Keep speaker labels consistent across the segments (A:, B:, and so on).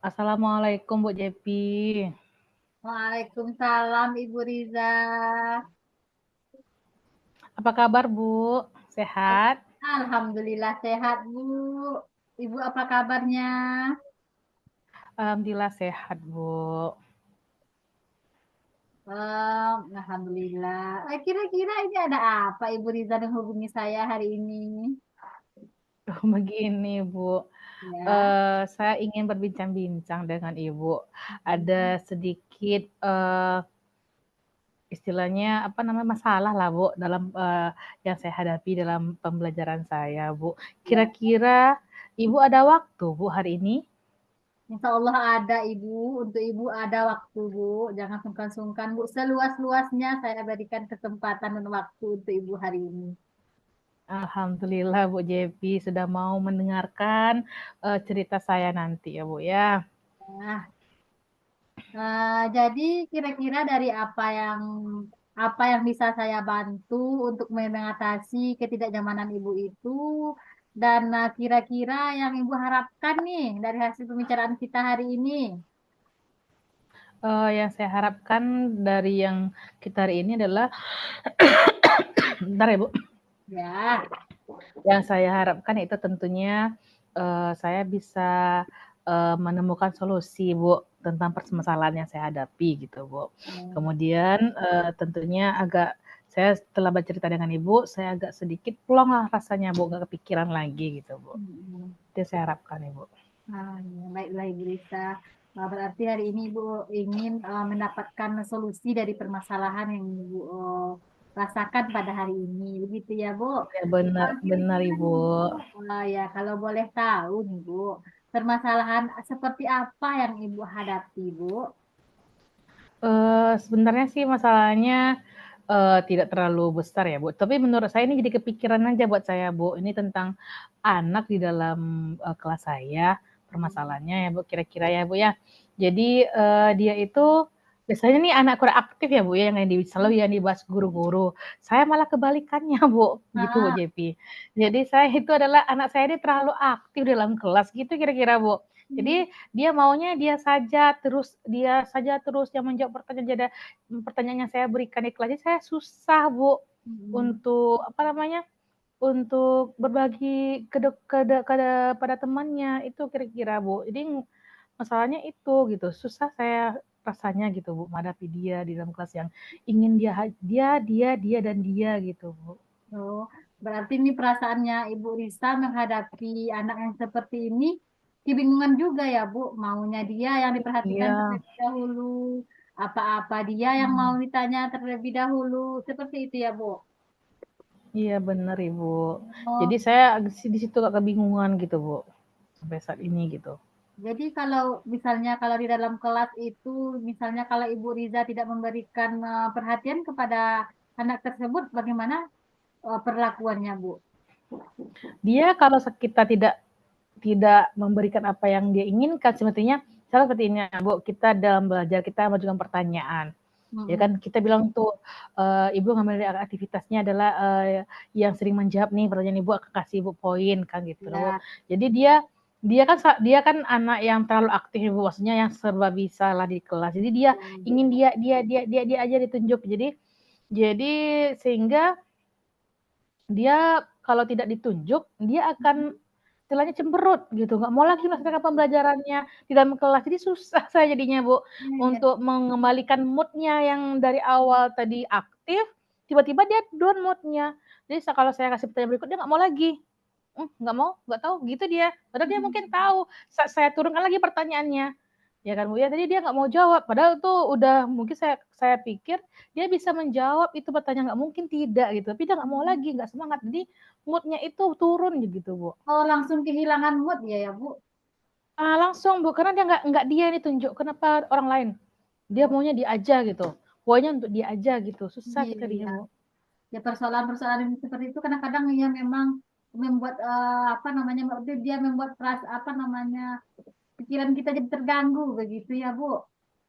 A: Assalamualaikum Bu Jepi.
B: Waalaikumsalam Ibu Riza.
A: Apa kabar Bu? Sehat?
B: Alhamdulillah sehat Bu. Ibu apa kabarnya?
A: Alhamdulillah sehat Bu.
B: Alhamdulillah. Kira-kira ini ada apa Ibu Riza menghubungi saya hari ini?
A: Begini Bu,
B: Ya.
A: saya ingin berbincang-bincang dengan Ibu.
B: Hmm.
A: Ada sedikit istilahnya apa namanya masalah lah Bu dalam yang saya hadapi dalam pembelajaran saya Bu.
B: Ya.
A: Kira-kira Ibu ada waktu Bu hari ini?
B: Insya Allah ada Ibu. Untuk Ibu ada waktu Bu. Jangan sungkan-sungkan Bu. Seluas-luasnya saya berikan kesempatan dan waktu untuk Ibu hari ini.
A: Alhamdulillah Bu Jepi sudah mau mendengarkan cerita saya nanti ya Bu ya.
B: Nah, jadi kira-kira dari apa yang bisa saya bantu untuk mengatasi ketidaknyamanan ibu itu dan kira-kira yang ibu harapkan nih dari hasil pembicaraan kita hari ini.
A: Yang saya harapkan dari yang kita hari ini adalah bentar ya Bu.
B: Ya,
A: Yang saya harapkan itu tentunya saya bisa menemukan solusi Bu tentang permasalahan yang saya hadapi gitu Bu. Kemudian tentunya agak saya setelah bercerita dengan Ibu, saya agak sedikit plong lah rasanya Bu, nggak kepikiran lagi gitu Bu.
B: mm,
A: Itu saya harapkan Ibu.
B: ya, baiklah Ibu Risa. Berarti hari ini Ibu ingin mendapatkan solusi dari permasalahan yang Ibu rasakan pada hari ini, begitu ya Bu?
A: Ya benar benar
B: Kira-kira
A: Ibu.
B: nih Bu, ya kalau boleh tahu nih Bu, permasalahan seperti apa yang Ibu hadapi Bu?
A: Sebenarnya sih masalahnya tidak terlalu besar ya Bu, tapi menurut saya ini jadi kepikiran aja buat saya Bu, ini tentang anak di dalam kelas saya, permasalahannya ya Bu, kira-kira ya Bu ya. Jadi dia itu biasanya nih anak kurang aktif ya Bu ya, selalu yang dibahas guru-guru. Saya malah kebalikannya Bu, gitu Bu
B: Nah,
A: JP. Jadi saya itu adalah anak saya ini terlalu aktif dalam kelas gitu kira-kira Bu. Jadi dia maunya dia saja terus yang menjawab pertanyaan yang saya berikan di kelas. Jadi saya susah Bu
B: hmm.
A: untuk apa namanya untuk berbagi pada temannya itu kira-kira Bu. Jadi masalahnya itu gitu susah saya rasanya gitu Bu menghadapi dia di dalam kelas yang ingin dia dan dia gitu Bu.
B: Oh, berarti ini perasaannya Ibu Risa menghadapi anak yang seperti ini kebingungan juga ya Bu, maunya dia yang diperhatikan
A: Iya.
B: terlebih dahulu, apa-apa dia yang mau ditanya terlebih dahulu, seperti itu ya Bu.
A: Iya benar Ibu. Jadi
B: Oh,
A: saya di situ agak kebingungan gitu Bu sampai saat ini gitu.
B: jadi kalau di dalam kelas itu, misalnya kalau Ibu Riza tidak memberikan perhatian kepada anak tersebut, bagaimana perlakuannya, Bu?
A: Dia kalau kita tidak tidak memberikan apa yang dia inginkan sepertinya misalnya seperti ini Bu, kita dalam belajar kita mengajukan pertanyaan. Ya
B: Mm-mm.
A: kan kita bilang tuh ibu ngambil aktivitasnya adalah yang sering menjawab nih pertanyaan ibu akan kasih ibu poin kan gitu loh.
B: Ya.
A: Jadi dia kan anak yang terlalu aktif ibu maksudnya yang serba bisa lah di kelas. Jadi dia
B: Ya, Bu.
A: ingin dia aja ditunjuk. Jadi sehingga dia kalau tidak ditunjuk dia akan istilahnya cemberut gitu, nggak mau lagi melaksanakan pembelajarannya di dalam kelas. Jadi susah saya jadinya Bu
B: Ya,
A: untuk mengembalikan moodnya yang dari awal tadi aktif, tiba-tiba dia down moodnya. Jadi kalau saya kasih pertanyaan berikut dia nggak mau lagi, nggak mau, nggak tahu gitu dia. Padahal dia mungkin tahu. Saya turunkan lagi pertanyaannya, ya kan Bu ya. Jadi dia nggak mau jawab. Padahal tuh udah mungkin saya pikir dia bisa menjawab itu pertanyaan nggak mungkin tidak gitu. Tapi dia nggak mau
B: ya.
A: lagi, nggak semangat. Jadi moodnya itu turun gitu Bu.
B: Oh, langsung kehilangan mood ya ya, Bu?
A: Langsung Bu, karena dia nggak dia yang ditunjuk, kenapa orang lain? Dia
B: Oh,
A: maunya dia aja gitu, pokoknya untuk dia aja gitu, susah
B: iya,
A: kita dia
B: iya.
A: Bu.
B: Ya persoalan-persoalan yang seperti itu kadang-kadang ya memang membuat apa namanya dia membuat apa namanya pikiran kita jadi terganggu begitu ya Bu.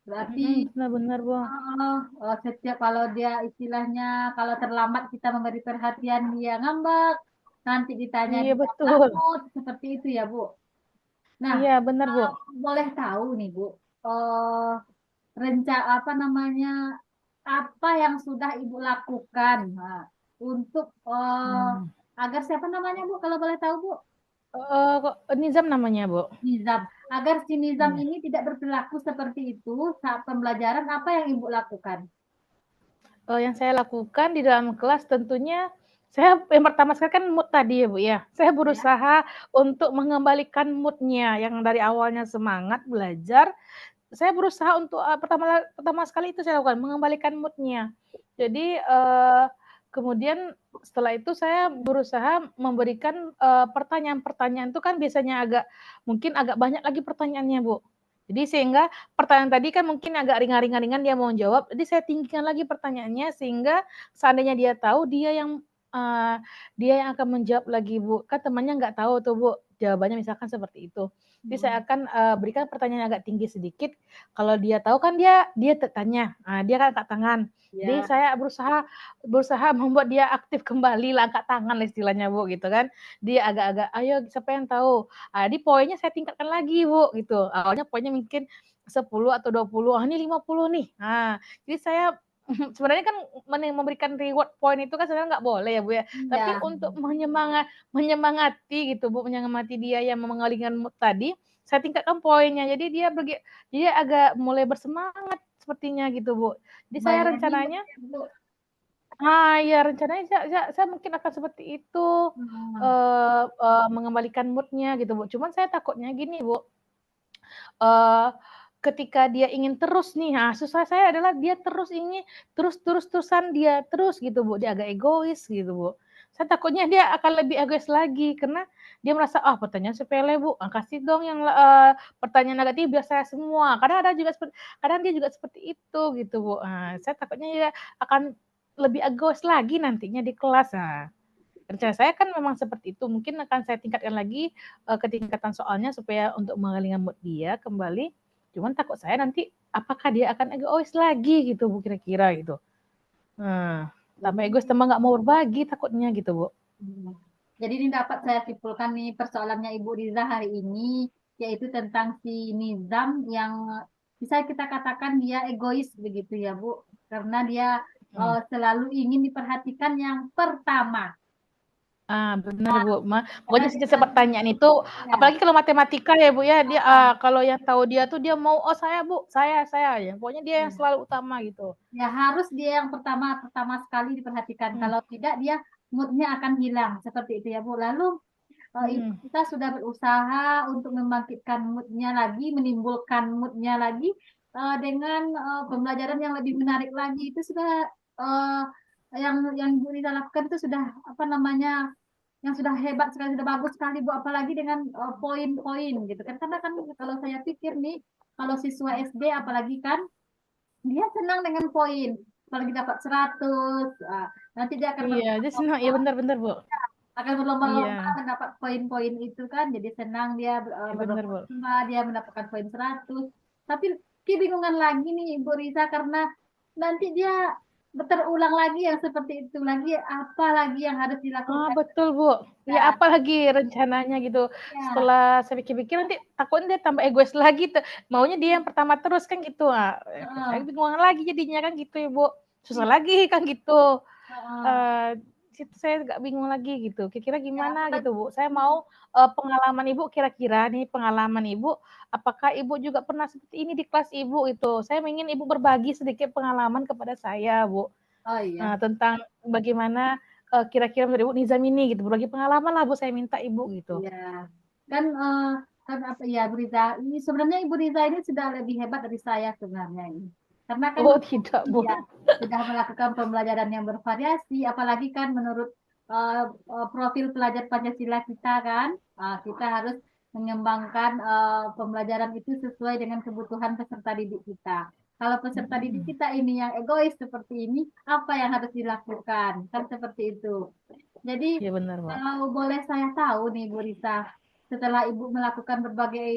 B: Berarti
A: Benar-benar Bu.
B: setiap kalau dia istilahnya kalau terlambat kita memberi perhatian dia ngambek, nanti ditanya
A: Iya
B: dia nggak
A: betul.
B: mood, seperti itu ya Bu. Nah,
A: Iya, benar, Bu.
B: boleh tahu nih Bu, eh rencana apa namanya, apa yang sudah Ibu lakukan untuk
A: Hmm.
B: agar siapa namanya Bu, kalau boleh tahu Bu?
A: Kok Nizam namanya, Bu?
B: Nizam. Agar si Nizam
A: Iya.
B: ini tidak berperilaku seperti itu saat pembelajaran, apa yang Ibu lakukan?
A: Yang saya lakukan di dalam kelas tentunya saya yang pertama sekali kan mood tadi ya Bu ya. Saya
B: Ya.
A: berusaha untuk mengembalikan moodnya yang dari awalnya semangat belajar, saya berusaha untuk pertama pertama sekali itu saya lakukan mengembalikan moodnya. Jadi kemudian setelah itu saya berusaha memberikan pertanyaan-pertanyaan itu kan biasanya mungkin agak banyak lagi pertanyaannya Bu. Jadi sehingga pertanyaan tadi kan mungkin agak ringan-ringan dia mau jawab, jadi saya tinggikan lagi pertanyaannya sehingga seandainya dia tahu uh, dia yang akan menjawab lagi Bu. Kan temannya nggak tahu tuh Bu jawabannya misalkan seperti itu. Jadi saya
B: Hmm.
A: akan berikan pertanyaan yang agak tinggi sedikit. Kalau dia tahu kan dia tanya, dia kan angkat tangan. Jadi
B: Ya.
A: saya berusaha membuat dia aktif kembali lah angkat tangan istilahnya Bu gitu kan. Dia agak-agak ayo siapa yang tahu. Di poinnya saya tingkatkan lagi Bu gitu. Awalnya poinnya mungkin 10 atau 20, ini 50 nih. Jadi saya sebenarnya kan memberikan reward point itu kan sebenarnya nggak boleh ya Bu ya. Tapi
B: Ya.
A: untuk menyemangati gitu Bu, menyemangati dia yang mengalihkan mood tadi, saya tingkatkan poinnya. Jadi dia agak mulai bersemangat sepertinya gitu Bu. Jadi saya
B: Bayangin
A: rencananya
B: Bu.
A: ya rencananya saya mungkin akan seperti itu,
B: Hmm.
A: mengembalikan mood-nya gitu, Bu. Cuman saya takutnya gini, Bu, eee, ketika dia ingin terus nih, susah saya adalah dia terus ingin terus-terusan dia terus gitu, Bu. Dia agak egois gitu, Bu. Saya takutnya dia akan lebih egois lagi karena dia merasa, pertanyaan sepele, Bu, kasih dong yang pertanyaan negatif biar saya semua. Kadang dia juga seperti itu gitu, Bu. Saya takutnya dia akan lebih egois lagi nantinya di kelas. Rencana saya kan memang seperti itu. Mungkin akan saya tingkatkan lagi ketingkatan soalnya supaya untuk mengalihkan mood dia kembali. Cuman takut saya nanti apakah dia akan egois lagi gitu Bu kira-kira gitu. Tambah
B: Jadi,
A: egois tambah nggak mau berbagi takutnya gitu Bu.
B: hmm. Jadi ini dapat saya simpulkan nih persoalannya Ibu Riza hari ini, yaitu tentang si Nizam yang bisa kita katakan dia egois begitu ya Bu, karena dia
A: Hmm.
B: selalu ingin diperhatikan yang pertama.
A: Benar Bu.
B: Karena
A: Pokoknya
B: dia
A: setiap
B: selalu
A: pertanyaan itu,
B: ya,
A: apalagi kalau matematika ya Bu ya, dia
B: ah,
A: kalau yang tahu dia tuh dia mau oh saya Bu, saya ya. Pokoknya dia yang
B: ya.
A: selalu utama gitu.
B: Ya harus dia yang pertama pertama sekali diperhatikan.
A: Hmm.
B: Kalau tidak dia moodnya akan hilang seperti itu ya Bu. Lalu
A: Hmm.
B: kita sudah berusaha untuk membangkitkan moodnya lagi, menimbulkan moodnya lagi dengan pembelajaran yang lebih menarik lagi. Itu sudah uh, yang Bu Rita lakukan itu sudah apa namanya, yang sudah hebat sekali, sudah bagus sekali Bu. Apalagi dengan poin-poin gitu kan. Karena kan kalau saya pikir nih, kalau siswa SD apalagi kan dia senang dengan poin. Kalau kita dapat 100, nanti dia akan
A: Iya, dia senang. Iya benar-benar Bu.
B: berlomba-lomba
A: Iya,
B: mendapat poin-poin itu kan. Jadi senang dia
A: iya benar Bu.
B: berlomba-lomba, dia mendapatkan poin 100. Tapi kebingungan lagi nih Ibu Risa, karena nanti dia terulang lagi yang seperti itu lagi, apa lagi yang harus dilakukan
A: Betul, Bu. Ya,
B: ya.
A: apalagi rencananya gitu.
B: Ya.
A: Setelah saya pikir-pikir nanti takutnya dia tambah egois lagi maunya dia yang pertama terus kan gitu. Saya
B: Heeh.
A: bingung lagi jadinya kan gitu ya, Bu. Susah
B: Iya.
A: lagi kan gitu.
B: Heeh.
A: Eh situ saya agak bingung lagi gitu. Kira-kira
B: Ya,
A: gimana
B: kan.
A: gitu, Bu. Saya mau pengalaman Ibu kira-kira nih pengalaman Ibu, apakah Ibu juga pernah seperti ini di kelas Ibu itu? Saya ingin Ibu berbagi sedikit pengalaman kepada saya, Bu.
B: Oh iya.
A: Tentang bagaimana, kira-kira menurut Ibu Nizam ini gitu, berbagi pengalaman lah Bu, saya minta Ibu gitu.
B: Iya, kan kan apa ya, Bu Riza ini sebenarnya Ibu Riza ini sudah lebih hebat dari saya sebenarnya ini, karena kan
A: Oh tidak Bu.
B: ya sudah melakukan pembelajaran yang bervariasi, apalagi kan menurut profil pelajar Pancasila kita kan, kita harus mengembangkan pembelajaran itu sesuai dengan kebutuhan peserta didik kita. Kalau peserta didik kita ini yang egois seperti ini, apa yang harus dilakukan? Kan seperti itu. Jadi,
A: Iya benar Bu.
B: kalau boleh saya tahu nih, Bu Rita, setelah Ibu melakukan berbagai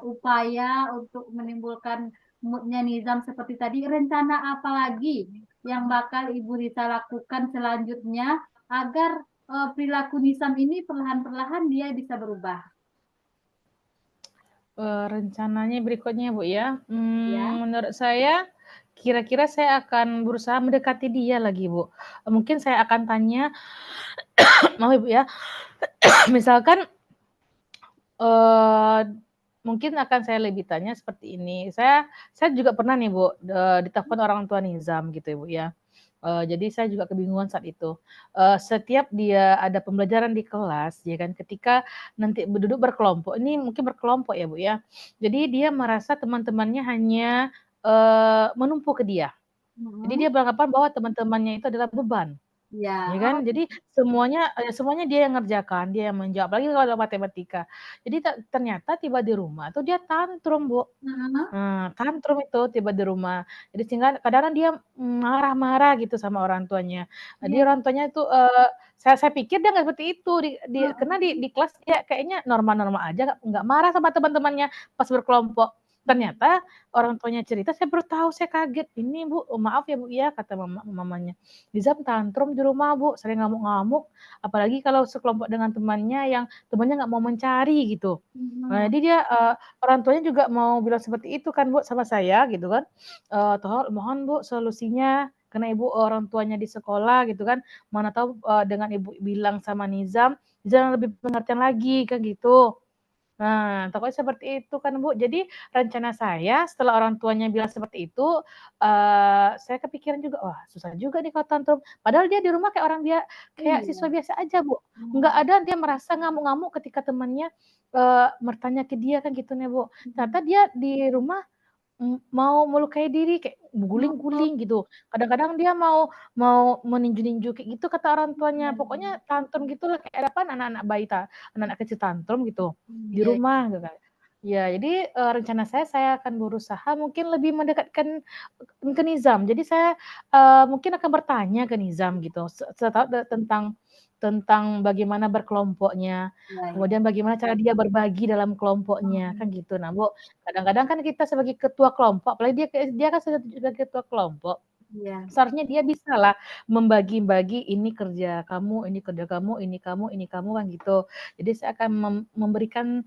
B: upaya untuk menimbulkan moodnya Nizam seperti tadi, rencana apa lagi yang bakal Ibu Rita lakukan selanjutnya agar perilaku Nizam ini perlahan-perlahan dia bisa berubah?
A: Rencananya berikutnya, Bu, ya.
B: Ya.
A: Menurut saya, kira-kira saya akan berusaha mendekati dia lagi, Bu. Mungkin saya akan tanya maaf ya, Bu, ya, misalkan, eee, mungkin akan saya lebih tanya seperti ini, saya juga pernah nih, Bu, ditelepon orang tua Nizam gitu ya, Bu, ya. Jadi saya juga kebingungan saat itu. Setiap dia ada pembelajaran di kelas, ya kan, ketika nanti duduk berkelompok, ini mungkin berkelompok ya, Bu, ya. Jadi dia merasa teman-temannya hanya, menumpuk ke dia. Jadi
B: Mm-mm.
A: dia beranggapan bahwa teman-temannya itu adalah beban.
B: Ya.
A: Ya
B: Oh.
A: kan? Jadi semuanya dia yang ngerjakan, dia yang menjawab, apalagi kalau ada matematika. Jadi ternyata tiba di rumah tuh dia tantrum, Bu.
B: Mm-mm.
A: Tantrum itu tiba di rumah. Jadi sehingga kadang-kadang dia marah-marah gitu sama orang tuanya. Jadi
B: Iya.
A: orang tuanya itu, saya pikir dia nggak seperti itu, karena
B: Mm-mm.
A: di kelas dia kayaknya normal-normal aja, nggak marah sama teman-temannya pas berkelompok. Ternyata orang tuanya cerita, saya baru tahu, saya kaget, "Ini Bu, maaf ya Bu ya," kata mamanya, "Nizam tantrum di rumah Bu, sering ngamuk-ngamuk, apalagi kalau sekelompok dengan temannya yang temannya nggak mau mencari," gitu. Nah,
B: Mm-mm.
A: jadi dia, orang tuanya juga mau bilang seperti itu kan Bu sama saya gitu kan, "Mohon Bu solusinya, karena Ibu orang tuanya di sekolah gitu kan, mana tahu, dengan Ibu bilang sama Nizam, Nizam lebih pengertian lagi," kan gitu. Nah, takutnya seperti itu kan, Bu. Jadi rencana saya setelah orang tuanya bilang seperti itu, saya kepikiran juga, wah susah juga nih kalau tantrum. Padahal dia di rumah kayak
B: Iya.
A: siswa biasa aja, Bu. Nggak
B: Mm.
A: ada dia merasa ngamuk-ngamuk ketika temannya, bertanya ke dia kan gitu nih, Bu. Ternyata dia di rumah mau melukai diri, kayak
B: Oh.
A: guling-guling gitu. Kadang-kadang dia mau mau meninju-ninju kayak gitu kata orang tuanya.
B: Iya.
A: Pokoknya tantrum gitulah kayak apa anak-anak bayi anak-anak kecil tantrum gitu di
B: Iya.
A: rumah gitu kan. Ya, jadi, rencana saya akan berusaha mungkin lebih mendekatkan ke Nizam. Jadi saya, mungkin akan bertanya ke Nizam gitu, tentang tentang bagaimana berkelompoknya,
B: Iya. Iya.
A: kemudian bagaimana cara dia berbagi dalam kelompoknya, kan
B: Mm.
A: gitu. Nah, Bu, kadang-kadang kan kita sebagai ketua kelompok, apalagi dia kan sebagai ketua kelompok,
B: Iya.
A: seharusnya dia bisalah membagi-bagi ini kerja kamu, ini kerja kamu, ini kamu, kan gitu. Jadi saya akan memberikan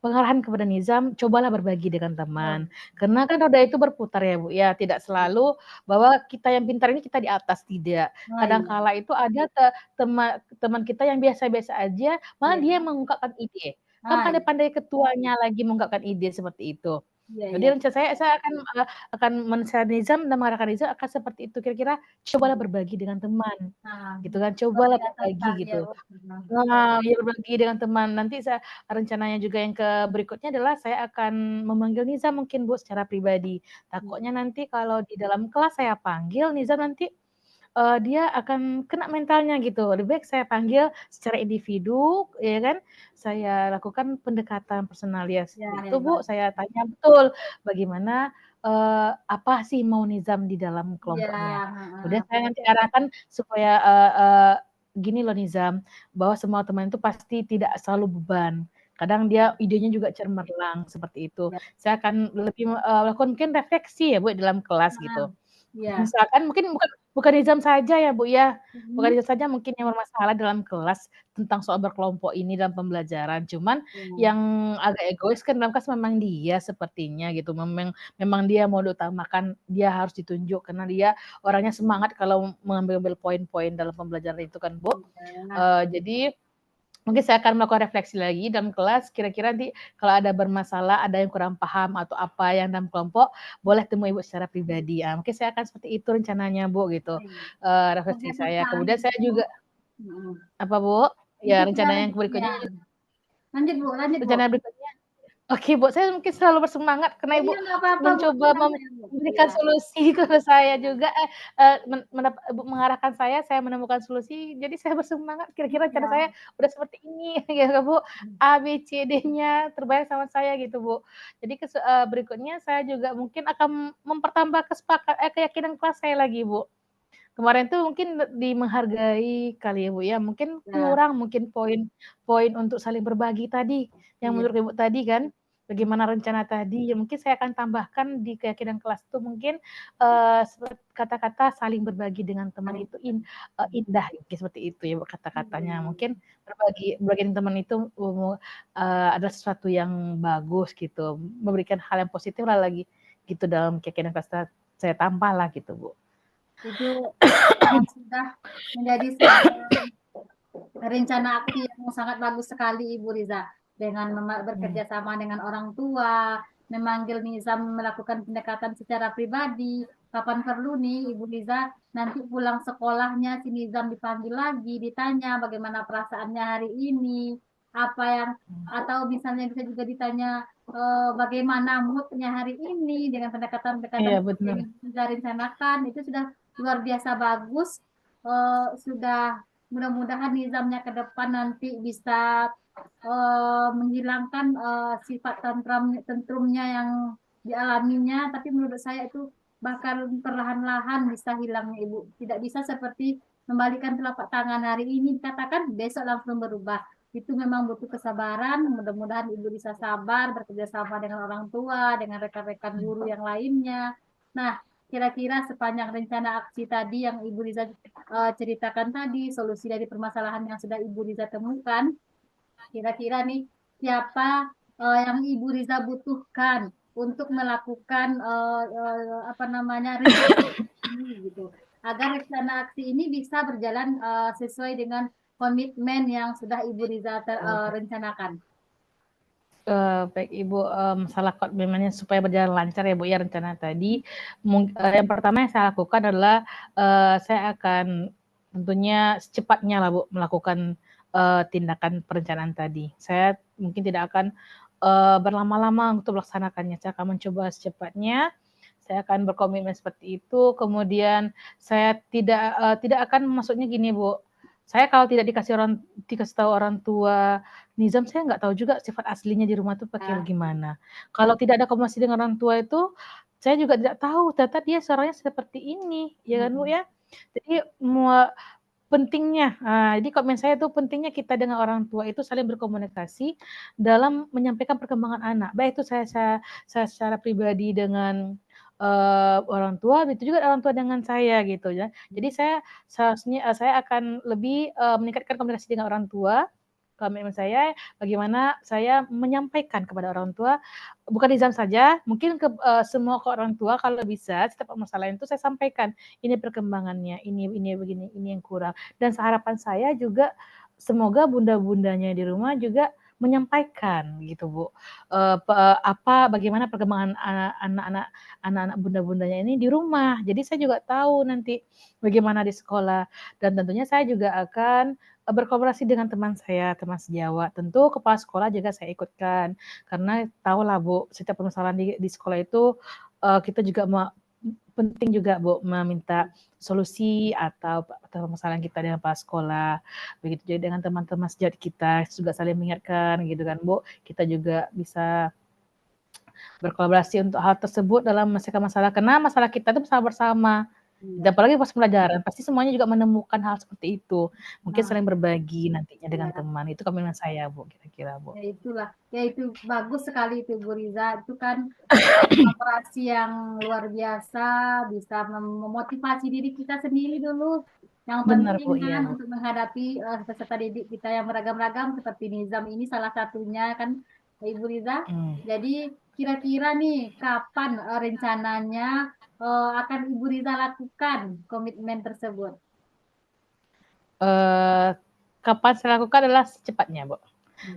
A: pengarahan kepada Nizam, cobalah berbagi dengan
B: Oh.
A: teman. Karena kan roda itu berputar ya, Bu, ya. Tidak selalu bahwa kita yang pintar ini kita di atas, tidak.
B: Oh
A: Kadang
B: iya.
A: kala itu ada teman kita yang biasa-biasa aja, malah
B: Iya.
A: dia yang mengungkapkan ide. Kan
B: Ah, iya.
A: pandai-pandai ketuanya lagi mengungkapkan ide seperti itu.
B: Iya.
A: Jadi
B: Iya.
A: rencana saya akan menasihati Nizam dan mengarahkan Nizam akan seperti itu. Kira-kira cobalah
B: Iya.
A: berbagi dengan teman,
B: Nah,
A: gitu kan.
B: luar
A: Cobalah
B: biasa
A: berbagi
B: sekali ya,
A: gitu.
B: Bu. Nah.
A: Ya berbagi dengan teman. Nanti rencananya juga yang berikutnya adalah saya akan memanggil Nizam mungkin Bu secara pribadi. Takutnya nanti kalau di dalam kelas saya panggil Nizam nanti, dia akan kena mentalnya gitu. Lebih baik saya panggil secara individu ya kan, saya lakukan pendekatan personal ya
B: Ya,
A: seperti itu Bu,
B: hebat.
A: saya tanya betul bagaimana, apa sih mau Nizam di dalam
B: Iya,
A: kelompoknya.
B: heeh.
A: Kemudian saya nanti arahkan supaya, gini loh Nizam, bahwa semua teman itu pasti tidak selalu beban. Kadang dia idenya juga cemerlang seperti itu.
B: Ya,
A: Saya akan lebih, melakukan mungkin refleksi ya Bu dalam kelas
B: heeh.
A: gitu.
B: Iya.
A: Misalkan mungkin bukan bukan Nizam saja ya Bu ya, bukan
B: Mhm.
A: Nizam saja mungkin yang bermasalah dalam kelas tentang soal berkelompok ini dalam pembelajaran. Cuman
B: Iya.
A: yang agak egois kan dalam kelas memang dia sepertinya gitu. Memang dia mau diutamakan, dia harus ditunjuk karena dia orangnya semangat kalau mengambil poin-poin dalam pembelajaran itu kan Bu.
B: Iya.
A: Jadi mungkin saya akan melakukan refleksi lagi dalam kelas, kira-kira nanti kalau ada bermasalah, ada yang kurang paham atau apa yang dalam kelompok, boleh temui Ibu secara pribadi. Mungkin saya akan seperti itu rencananya, Bu, gitu,
B: Iya.
A: refleksi
B: Hebat
A: saya.
B: sekali,
A: Kemudian saya
B: Bu.
A: juga
B: Mhm.
A: apa, Bu? Ya
B: Itu
A: rencana yang berikutnya
B: ya. Lanjut, Bu, lanjut, Bu.
A: rencana berikutnya oke, Bu, saya mungkin selalu bersemangat
B: Oh
A: karena
B: iya,
A: Ibu
B: nggak apa-apa, Bu.
A: mencoba
B: Santai, Bu.
A: memberikan
B: Iya.
A: solusi ke saya
B: Iya.
A: juga, Ibu mengarahkan saya menemukan solusi, jadi saya bersemangat, kira-kira rencana saya
B: Iya.
A: udah seperti ini gitu, Bu, A, B, C, D-nya terbayang sama saya gitu, Bu. Jadi berikutnya saya juga mungkin akan mempertambah keyakinan kelas saya lagi, Bu. Kemarin tuh mungkin menghargai kali ya, Bu, ya, mungkin
B: Ya.
A: kurang mungkin poin-poin untuk saling berbagi tadi, yang
B: Iya.
A: menurut Ibu tadi kan. bagaimana rencana tadi, ya mungkin saya akan tambahkan di keyakinan kelas itu mungkin kata-kata saling berbagi dengan teman itu indah, seperti itu ya kata-katanya. Mungkin berbagi dengan teman itu adalah sesuatu yang bagus gitu, memberikan hal yang positif lah lagi gitu dalam keyakinan kelas saya tambah lah gitu Bu.
B: Itu sudah menjadi sebuah rencana aksi yang sangat bagus sekali Ibu Riza, dengan bekerja sama dengan orang tua, memanggil Nizam melakukan pendekatan secara pribadi. Kapan perlu nih Ibu Riza, nanti pulang sekolahnya si Nizam dipanggil lagi, ditanya bagaimana perasaannya hari ini, apa yang, atau misalnya bisa juga ditanya bagaimana moodnya hari ini, dengan pendekatan-pendekatan
A: Iya benar.
B: yang sudah rencanakan. Itu sudah luar biasa bagus. Sudah, mudah-mudahan nizamnya ke depan nanti bisa menghilangkan sifat tentrumnya yang dialaminya. Tapi menurut saya itu bahkan perlahan-lahan bisa hilangnya Ibu. Tidak bisa seperti membalikan telapak tangan hari ini dikatakan besok langsung berubah. Itu memang butuh kesabaran. Mudah-mudahan Ibu bisa sabar, bekerja sama dengan orang tua, dengan rekan-rekan guru yang lainnya. Nah, kira-kira sepanjang rencana aksi tadi yang Ibu Riza ceritakan tadi, solusi dari permasalahan yang sudah Ibu Riza temukan, kira-kira nih siapa yang Ibu Riza butuhkan untuk melakukan apa namanya rencana ini gitu, agar rencana aksi ini bisa berjalan sesuai dengan komitmen yang sudah Ibu Riza rencanakan.
A: Baik Ibu, masalah komitmennya supaya berjalan lancar ya Bu ya rencana tadi. Yang pertama yang saya lakukan adalah saya akan tentunya secepatnya lah Bu melakukan tindakan perencanaan tadi. Saya mungkin tidak akan berlama-lama untuk melaksanakannya. Saya akan mencoba secepatnya. Saya akan berkomitmen seperti itu. Kemudian saya tidak akan, maksudnya gini Bu. Saya kalau tidak dikasih tahu orang tua Nizam, saya nggak tahu juga sifat aslinya di rumah tuh pakai gimana. Kalau tidak ada komunikasi dengan orang tua itu, saya juga tidak tahu ternyata dia suaranya seperti ini, ya kan Bu ya. Jadi pentingnya, jadi komen saya tuh pentingnya kita dengan orang tua itu saling berkomunikasi dalam menyampaikan perkembangan anak. Baik itu saya secara pribadi dengan orang tua, itu juga orang tua dengan saya gitu ya. Jadi saya akan lebih meningkatkan komunikasi dengan orang tua. Komitmen saya bagaimana saya menyampaikan kepada orang tua, bukan Nizam saja, mungkin semua ke orang tua kalau bisa setiap permasalahan itu saya sampaikan, ini perkembangannya, ini begini, ini yang kurang. Dan harapan saya juga semoga bunda-bundanya di rumah juga menyampaikan gitu Bu, bagaimana perkembangan anak-anak bunda-bundanya ini di rumah. Jadi saya juga tahu nanti bagaimana di sekolah, dan tentunya saya juga akan berkolaborasi dengan teman saya, teman sejawat. Tentu kepala sekolah juga saya ikutkan, karena tahulah Bu, setiap permasalahan di sekolah itu kita juga penting juga Bu meminta solusi atau permasalahan kita dengan kepala sekolah. Begitu juga dengan teman-teman sejawat kita juga saling mengingatkan gitu kan Bu. Kita juga bisa berkolaborasi untuk hal tersebut dalam menyelesaikan masalah, karena masalah kita itu masalah bersama. Dan apalagi pas pelajaran, pasti semuanya juga menemukan hal seperti itu. Mungkin saling berbagi nantinya dengan teman. Itu komitmen saya, Bu, kira-kira, Bu.
B: Ya itulah, ya itu bagus sekali itu Bu Riza. Itu kan kolaborasi yang luar biasa, bisa memotivasi diri kita sendiri dulu. Yang
A: Benar,
B: penting
A: Bu, iya,
B: kan
A: Bu.
B: untuk menghadapi peserta didik kita yang beragam-ragam seperti Nizam ini salah satunya kan Ibu Riza. Jadi kira-kira nih kapan rencananya akan Ibu Riza lakukan komitmen tersebut?
A: Kapan saya lakukan adalah secepatnya, Bu.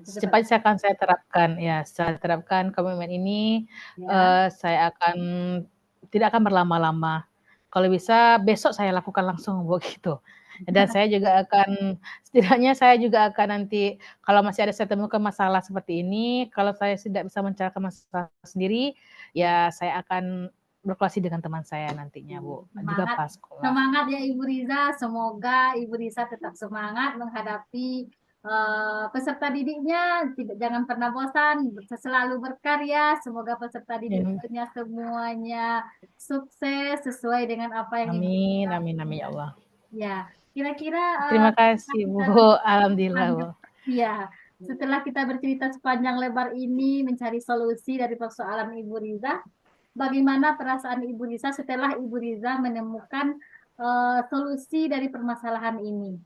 A: Secepatnya saya terapkan, ya. Saya terapkan komitmen ini. Saya tidak akan berlama-lama. Kalau bisa besok saya lakukan langsung, Bu, gitu. Dan saya juga akan, setidaknya saya juga akan nanti, kalau masih ada saya temukan masalah seperti ini, kalau saya tidak bisa mencari masalah sendiri, ya saya akan berkolaborasi dengan teman saya nantinya, Bu. Juga pas sekolah.
B: Semangat ya Ibu Riza. Semoga Ibu Riza tetap semangat menghadapi peserta didiknya. Jangan pernah bosan, selalu berkarya. Semoga peserta didiknya semuanya sukses sesuai dengan apa yang Ibu
A: Amin, amin, amin ya Allah.
B: Ya, kira-kira
A: Terima kasih Bu, alhamdulillah Bu.
B: ya, Setelah kita bercerita sepanjang lebar ini mencari solusi dari persoalan Ibu Riza, bagaimana perasaan Ibu Riza setelah Ibu Riza menemukan solusi dari permasalahan ini?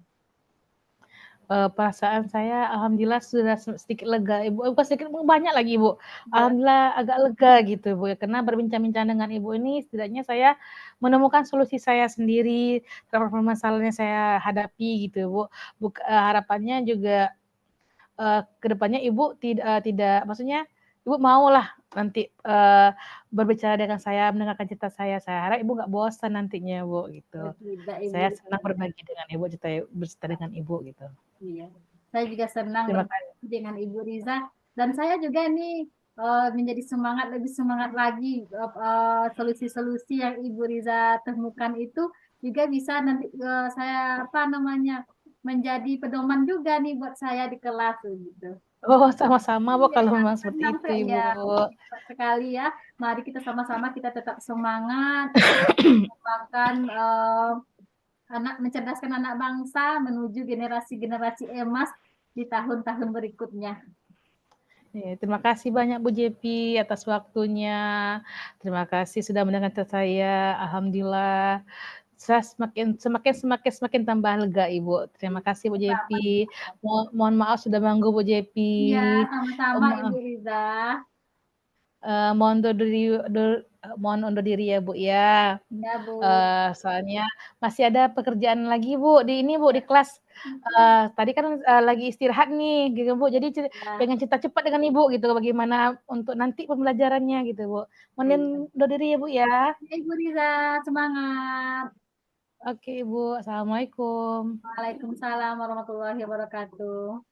A: Perasaan saya alhamdulillah sudah sedikit lega, Ibu. Bukan sedikit, banyak lagi, Ibu.
B: Ya,
A: Alhamdulillah agak lega gitu, Bu, ya. Karena berbincang-bincang dengan Ibu ini setidaknya saya menemukan solusi saya sendiri terhadap permasalahan yang saya hadapi gitu, Bu. Harapannya juga kedepannya Ibu tidak maksudnya Ibu maulah nanti berbicara dengan saya, mendengarkan cerita saya. Saya harap Ibu nggak bosan nantinya, Bu, gitu.
B: tidak Ibu
A: Saya senang
B: Riza.
A: berbagi dengan Ibu, bercerita dengan Ibu gitu.
B: Iya. Saya juga senang
A: Terima kasih.
B: berbagi dengan Ibu Riza dan saya juga nih menjadi semangat lebih semangat lagi solusi-solusi yang Ibu Riza temukan itu juga bisa nanti saya apa namanya menjadi pedoman juga nih buat saya di kelas gitu.
A: Oh, sama-sama, Bu,
B: Iya,
A: kalau memang seperti
B: senang
A: itu,
B: saya
A: Ibu.
B: Hebat sekali ya. Mari kita sama-sama kita tetap semangat bahkan anak mencerdaskan anak bangsa menuju generasi-generasi emas di tahun-tahun berikutnya.
A: Ya, terima kasih banyak Bu Jepi atas waktunya. Terima kasih sudah mendengar cerita saya. Alhamdulillah. Saya semakin tambah lega, Ibu. Terima kasih Bu Jepi. Mohon maaf sudah mengganggu Bu
B: Iya,
A: Jepi.
B: sama-sama Ibu Riza.
A: Eh, mohon undur diri, mohon undur diri ya Bu ya.
B: Ya, Bu.
A: Soalnya masih ada pekerjaan lagi Bu di ini Bu di kelas. Tadi kan lagi istirahat nih gitu Bu. Jadi
B: Ya,
A: pengen cerita cepat dengan Ibu gitu bagaimana untuk nanti pembelajarannya gitu Bu. Mohon
B: iya.
A: undur diri ya Bu ya.
B: Ya, Ibu Riza, semangat.
A: Oke Ibu, Assalamualaikum.
B: Waalaikumsalam warahmatullahi wabarakatuh.